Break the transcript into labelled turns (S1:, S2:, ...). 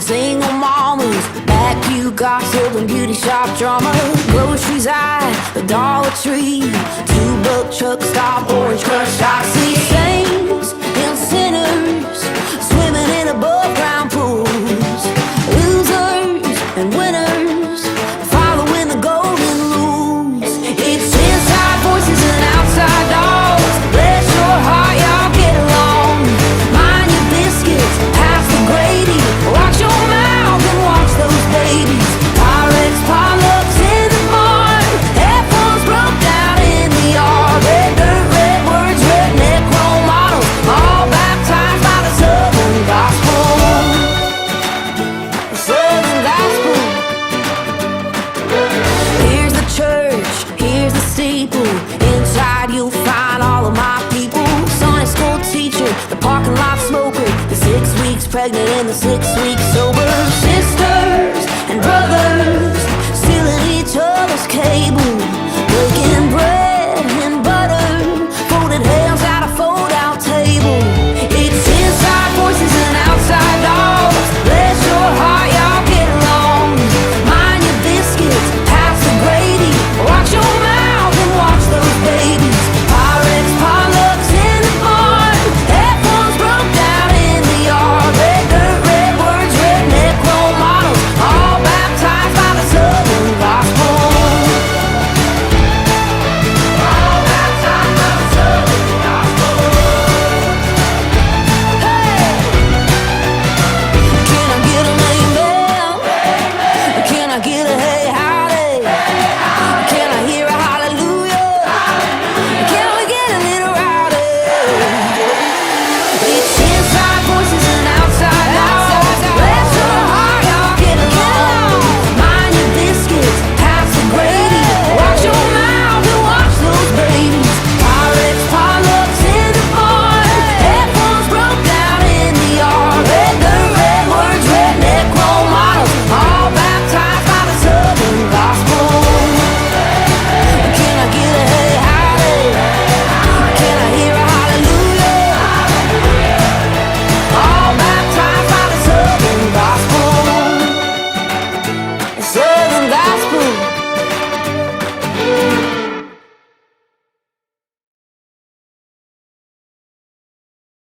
S1: single mamas, back gossip and beauty shop drama. Groceries at the Dollar Tree, 2-buck truck stop, orange crush I see. Saints and sinners swimming in above ground pools, losers and winners following the golden rules. It's inside voices and outside dogs. Bless your heart, y'all get along. Mind your biscuits, pass the gravy. Watch your mouth and watch those babies. Pyrex, Pollux in the barn. Headphones broke down in the yard. Red dirt, red words, redneck role models, all baptized by the Southern Gospel. The Southern Gospel. Here's the church, here's the steeple. Inside you'll find all of my people. Sunday school teacher, the parking lot smoker, the 6 weeks pregnant and the 6 weeks sober.